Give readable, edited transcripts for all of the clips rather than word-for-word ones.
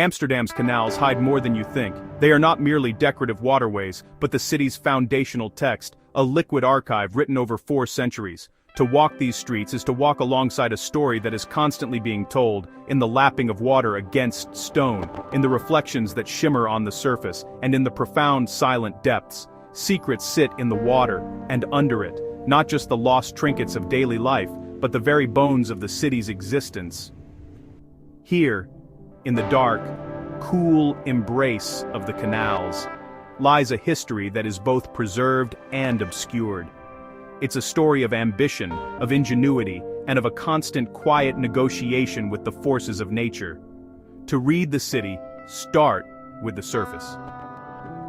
Amsterdam's canals hide more than you think. They are not merely decorative waterways, but the city's foundational text, a liquid archive written over 4 centuries. To walk these streets is to walk alongside a story that is constantly being told, in the lapping of water against stone, in the reflections that shimmer on the surface, and in the profound silent depths. Secrets sit in the water, and under it, not just the lost trinkets of daily life, but the very bones of the city's existence. Here, in the dark, cool embrace of the canals, lies a history that is both preserved and obscured. It's a story of ambition, of ingenuity, and of a constant quiet negotiation with the forces of nature. To read the city, start with the surface.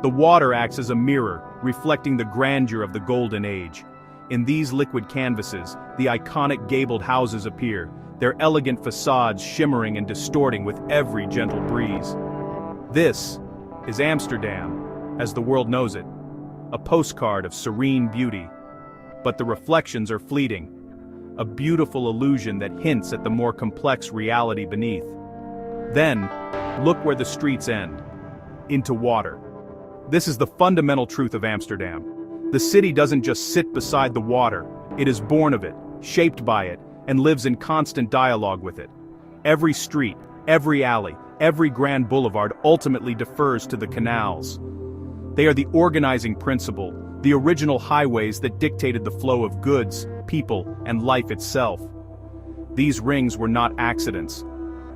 The water acts as a mirror, reflecting the grandeur of the Golden Age. In these liquid canvases, the iconic gabled houses appear, their elegant facades shimmering and distorting with every gentle breeze. This is Amsterdam, as the world knows it, a postcard of serene beauty. But the reflections are fleeting, a beautiful illusion that hints at the more complex reality beneath. Then, look where the streets end, into water. This is the fundamental truth of Amsterdam. The city doesn't just sit beside the water, it is born of it, shaped by it, and lives in constant dialogue with it. Every street, every alley, every grand boulevard ultimately defers to the canals. They are the organizing principle, the original highways that dictated the flow of goods, people, and life itself. These rings were not accidents.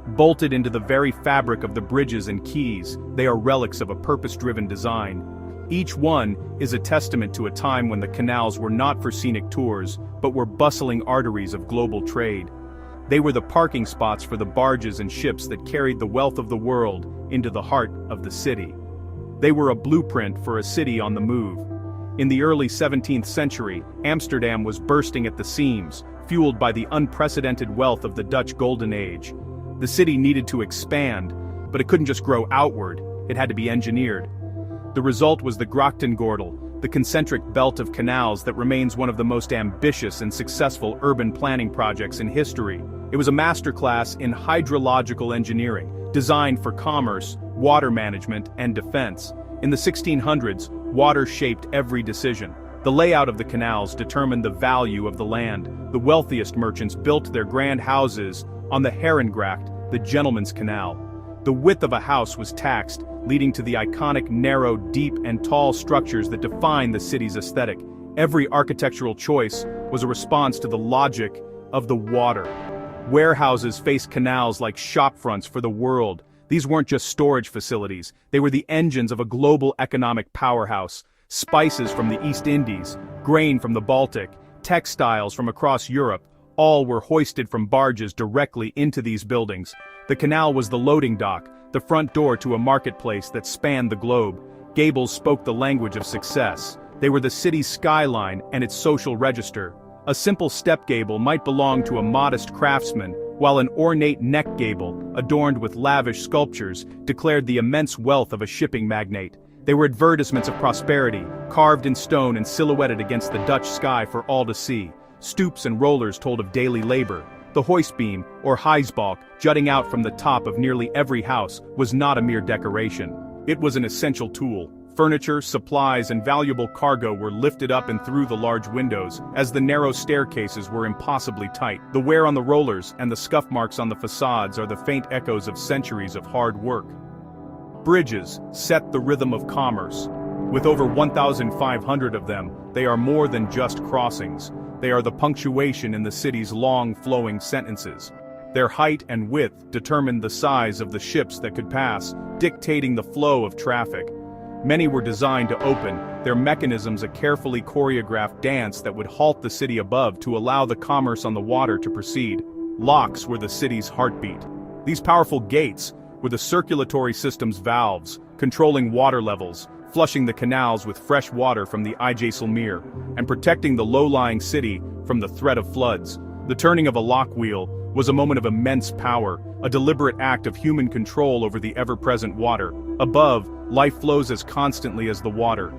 Bolted into the very fabric of the bridges and quays, they are relics of a purpose-driven design. Each one is a testament to a time when the canals were not for scenic tours, but were bustling arteries of global trade. They were the parking spots for the barges and ships that carried the wealth of the world into the heart of the city. They were a blueprint for a city on the move. In the early 17th century, Amsterdam was bursting at the seams, fueled by the unprecedented wealth of the Dutch Golden Age. The city needed to expand, but it couldn't just grow outward, it had to be engineered. The result was the Grachtengordel, the concentric belt of canals that remains one of the most ambitious and successful urban planning projects in history. It was a masterclass in hydrological engineering, designed for commerce, water management, and defense. In the 1600s, water shaped every decision. The layout of the canals determined the value of the land. The wealthiest merchants built their grand houses on the Herengracht, the gentleman's canal. The width of a house was taxed, leading to the iconic narrow, deep, and tall structures that define the city's aesthetic. Every architectural choice was a response to the logic of the water. Warehouses faced canals like shopfronts for the world. These weren't just storage facilities, they were the engines of a global economic powerhouse. Spices from the East Indies, grain from the Baltic, textiles from across Europe, all were hoisted from barges directly into these buildings. The canal was the loading dock, the front door to a marketplace that spanned the globe. Gables spoke the language of success. They were the city's skyline and its social register. A simple step gable might belong to a modest craftsman, while an ornate neck gable, adorned with lavish sculptures, declared the immense wealth of a shipping magnate. They were advertisements of prosperity, carved in stone and silhouetted against the Dutch sky for all to see. Stoops and rollers told of daily labor. The hoist beam, or heisbalk, jutting out from the top of nearly every house, was not a mere decoration. It was an essential tool. Furniture, supplies, and valuable cargo were lifted up and through the large windows, as the narrow staircases were impossibly tight. The wear on the rollers and the scuff marks on the facades are the faint echoes of centuries of hard work. Bridges set the rhythm of commerce. With over 1,500 of them, they are more than just crossings. They are the punctuation in the city's long, flowing sentences. Their height and width determined the size of the ships that could pass, dictating the flow of traffic. Many were designed to open, their mechanisms a carefully choreographed dance that would halt the city above to allow the commerce on the water to proceed. Locks were the city's heartbeat. These powerful gates were the circulatory system's valves, controlling water levels, flushing the canals with fresh water from the IJsselmeer, and protecting the low-lying city from the threat of floods. The turning of a lock wheel was a moment of immense power, a deliberate act of human control over the ever-present water. Above, life flows as constantly as the water.